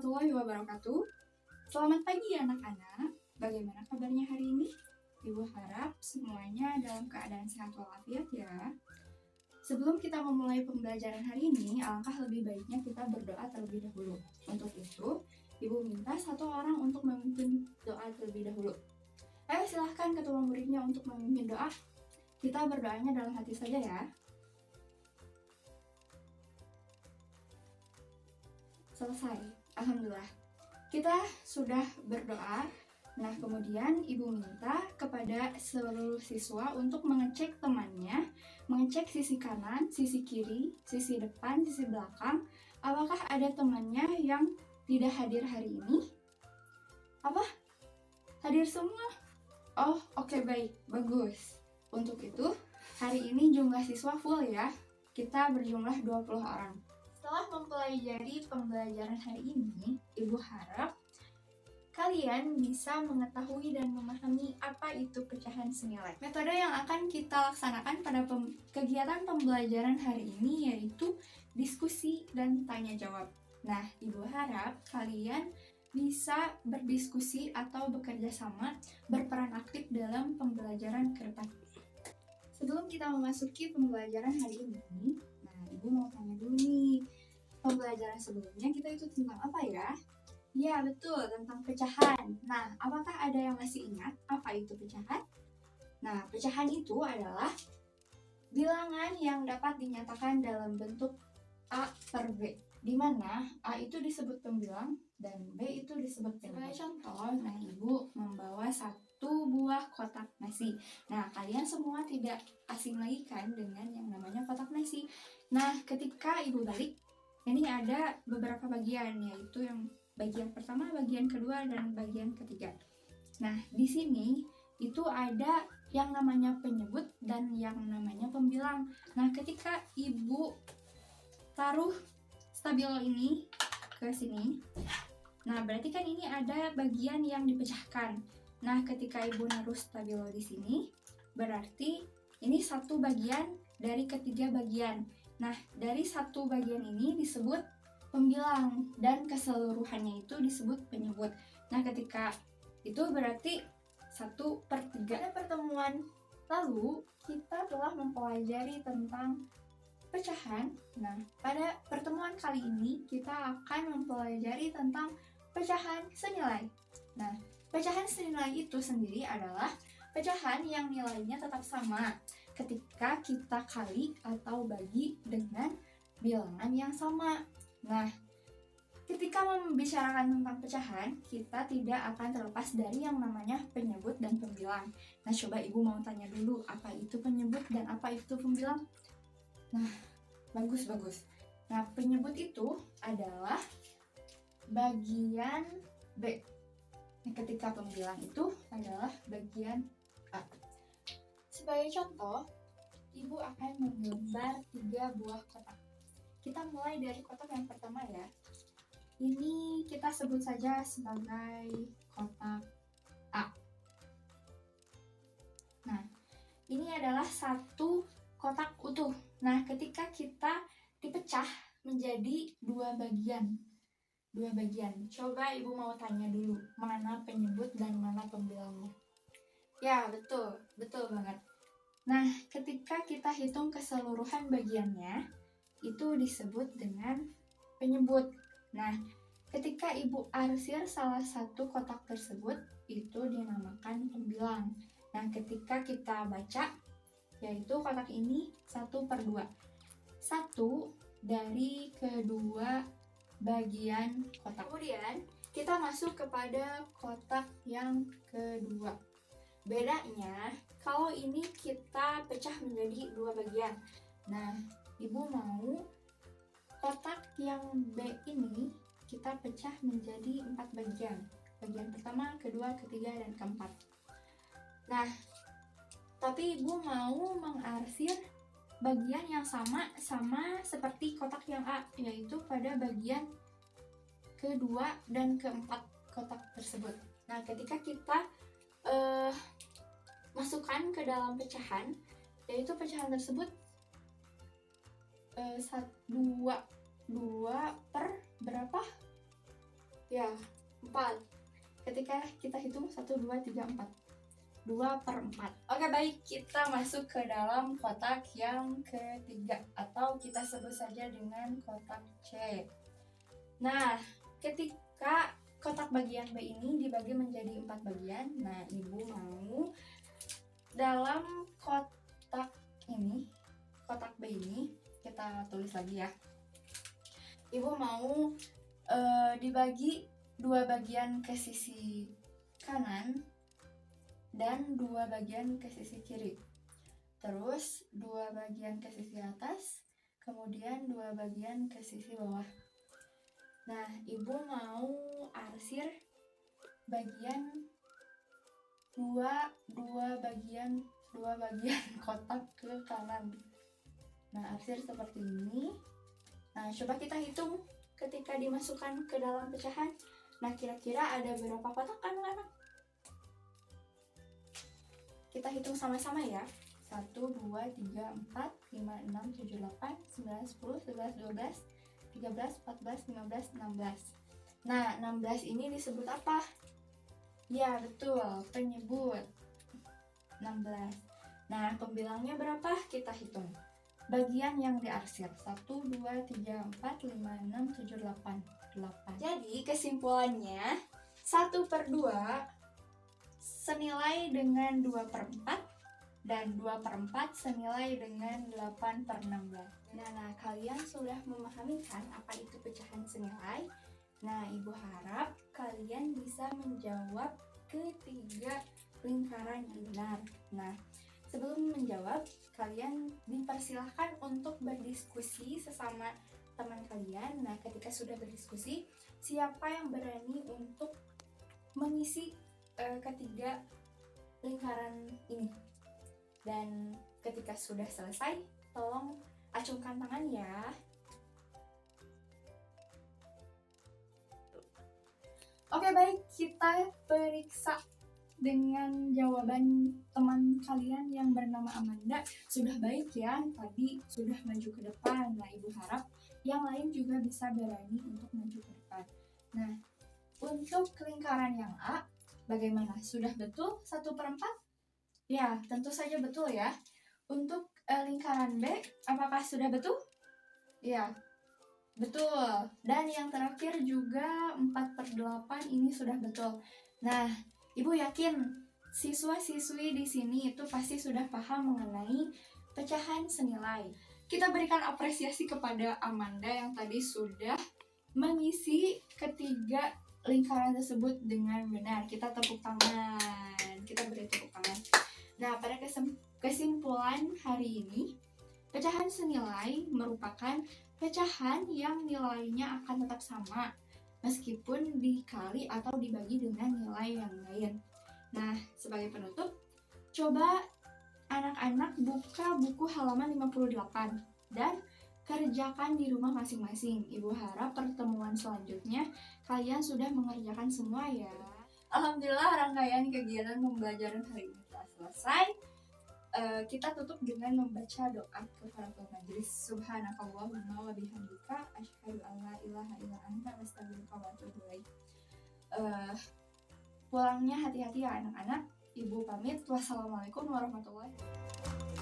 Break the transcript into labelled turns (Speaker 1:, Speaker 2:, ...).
Speaker 1: warahmatullahi wabarakatuh. Selamat pagi anak-anak. Bagaimana kabarnya hari ini? Ibu harap semuanya dalam keadaan sehat walafiat ya. Sebelum kita memulai pembelajaran hari ini, alangkah lebih baiknya kita berdoa terlebih dahulu. Untuk itu, Ibu minta satu orang untuk memimpin doa terlebih dahulu. Ayo silahkan ketua muridnya untuk memimpin doa. Kita berdoanya dalam hati saja ya. Selesai, alhamdulillah. Kita sudah berdoa. Nah, kemudian Ibu minta kepada seluruh siswa untuk mengecek temannya, mengecek sisi kanan, sisi kiri, sisi depan, sisi belakang. Apakah ada temannya yang tidak hadir hari ini? Apa? Hadir semua? Oh, oke, baik, bagus. Untuk itu, hari ini jumlah siswa full ya. Kita berjumlah 20 orang. Setelah mempelajari pembelajaran hari ini, Ibu harap kalian bisa mengetahui dan memahami apa itu pecahan senilai. Metode yang akan kita laksanakan pada kegiatan pembelajaran hari ini yaitu diskusi dan tanya jawab. Nah, Ibu harap kalian bisa berdiskusi atau bekerja sama, berperan aktif dalam pembelajaran ke depan. Sebelum kita memasuki pembelajaran hari ini, Ibu mau tanya dulu nih, pembelajaran sebelumnya kita itu tentang apa ya? Ya, betul, tentang pecahan. Nah, apakah ada yang masih ingat apa itu pecahan? Nah, pecahan itu adalah bilangan yang dapat dinyatakan dalam bentuk A per B, di mana A itu disebut pembilang dan B itu disebut penyebut. Sebagai contoh, nah Ibu membawa satu buah kotak nasi. Nah, kalian semua tidak asing lagi kan dengan yang namanya kotak nasi. Nah, ketika Ibu balik, ini ada beberapa bagian, yaitu yang bagian pertama, bagian kedua, dan bagian ketiga. Nah, di sini itu ada yang namanya penyebut dan yang namanya pembilang. Nah, ketika Ibu taruh stabilo ini ke sini, nah berarti kan ini ada bagian yang dipecahkan. Nah, ketika Ibu naruh stabilo di sini, berarti ini satu bagian dari ketiga bagian. Nah, dari satu bagian ini disebut pembilang dan keseluruhannya itu disebut penyebut. Nah, ketika itu berarti 1/3. Pada pertemuan lalu, kita telah mempelajari tentang pecahan. Nah, pada pertemuan kali ini kita akan mempelajari tentang pecahan senilai. Nah, pecahan senilai itu sendiri adalah pecahan yang nilainya tetap sama ketika kita kali atau bagi dengan bilangan yang sama. Nah, ketika membicarakan tentang pecahan, kita tidak akan terlepas dari yang namanya penyebut dan pembilang. Nah, coba Ibu mau tanya dulu, apa itu penyebut dan apa itu pembilang? Nah, bagus. Nah, penyebut itu adalah bagian B. Nah, ketika pembilang itu adalah bagian A. Sebagai contoh, Ibu akan menggambar 3 buah kotak. Kita mulai dari kotak yang pertama ya. Ini kita sebut saja sebagai kotak A. Nah, ini adalah satu kotak utuh. Nah, ketika kita dipecah menjadi 2 bagian. Coba Ibu mau tanya dulu, mana penyebut dan mana pembilangnya? Ya, betul banget. Nah, ketika kita hitung keseluruhan bagiannya, itu disebut dengan penyebut. Nah, ketika Ibu arsir salah satu kotak tersebut, itu dinamakan pembilang. Nah, ketika kita baca, yaitu kotak ini 1/2. 1 dari kedua bagian kotak. Kemudian, kita masuk kepada kotak yang kedua. Bedanya, kalau ini kita pecah menjadi 2 bagian. Nah, Ibu mau kotak yang B ini kita pecah menjadi 4 bagian. Bagian pertama, kedua, ketiga, dan keempat. Nah, tapi Ibu mau mengarsir bagian yang sama seperti kotak yang A, yaitu pada bagian kedua dan keempat kotak tersebut. Nah, ketika kita masukkan ke dalam pecahan, yaitu pecahan tersebut 2 per berapa? Ya, 4. Ketika kita hitung 1, 2, 3, 4. 2/4. Oke, baik, kita masuk ke dalam kotak yang ketiga, atau kita sebut saja dengan kotak C. Nah, ketika kotak bagian B ini dibagi menjadi 4 bagian, nah ibu mau dalam kotak ini, kotak B ini, kita tulis lagi ya. Ibu mau dibagi 2 bagian ke sisi kanan dan 2 bagian ke sisi kiri. Terus 2 bagian ke sisi atas, kemudian 2 bagian ke sisi bawah. Nah, ibu mau arsir bagian 2 bagian kotak ke kanan. Nah, arsir seperti ini. Nah, coba kita hitung ketika dimasukkan ke dalam pecahan. Nah, kira-kira ada berapa kotak anak-anak? Kita hitung sama-sama ya. 1, 2, 3, 4, 5, 6, 7, 8, 9, 10, 11, 12, 13, 14, 15, 16. Nah, 16 ini disebut apa? Ya, betul, penyebut. 16. Nah, pembilangnya berapa? Kita hitung. Bagian yang diarsir 1, 2, 3, 4, 5, 6, 7, 8. Jadi kesimpulannya 1/2 senilai dengan 2/4 dan 2/4 senilai dengan 8/16. Nah, kalian sudah memahami kan apa itu pecahan senilai? Nah, ibu harap kalian bisa menjawab ketiga lingkaran yang benar. Nah, sebelum menjawab, kalian dipersilahkan untuk berdiskusi sesama teman kalian. Nah, ketika sudah berdiskusi, siapa yang berani untuk mengisi ketiga lingkaran ini? Dan ketika sudah selesai, tolong acungkan tangan ya. Oke, baik, kita periksa dengan jawaban teman kalian yang bernama Amanda. Sudah baik ya, tadi sudah maju ke depan. Nah, ibu harap yang lain juga bisa berani untuk maju ke depan. Nah, untuk lingkaran yang A, bagaimana? Sudah betul 1/4? Ya, tentu saja betul ya. Untuk lingkaran B, apakah sudah betul? Ya, betul. Dan yang terakhir juga 4/8 ini sudah betul. Nah, ibu yakin siswa-siswi di sini itu pasti sudah paham mengenai pecahan senilai. Kita berikan apresiasi kepada Amanda yang tadi sudah mengisi ketiga lingkaran tersebut dengan benar. Kita tepuk tangan. Kita beri tepuk tangan. Nah, pada kesimpulan hari ini, pecahan senilai merupakan pecahan yang nilainya akan tetap sama meskipun dikali atau dibagi dengan nilai yang lain. Nah, sebagai penutup, coba anak-anak buka buku halaman 58 dan kerjakan di rumah masing-masing. Ibu harap pertemuan selanjutnya kalian sudah mengerjakan semua ya. Alhamdulillah, rangkaian kegiatan pembelajaran hari ini telah selesai. Kita tutup dengan membaca doa kafaratul majlis. Subhanakallahumma wa bihamdika asyhadu an la ilaha illa anta astaghfiruka wa atubu ilaik. Pulangnya hati-hati ya anak-anak. Ibu pamit. Wassalamualaikum warahmatullahi wabarakatuh.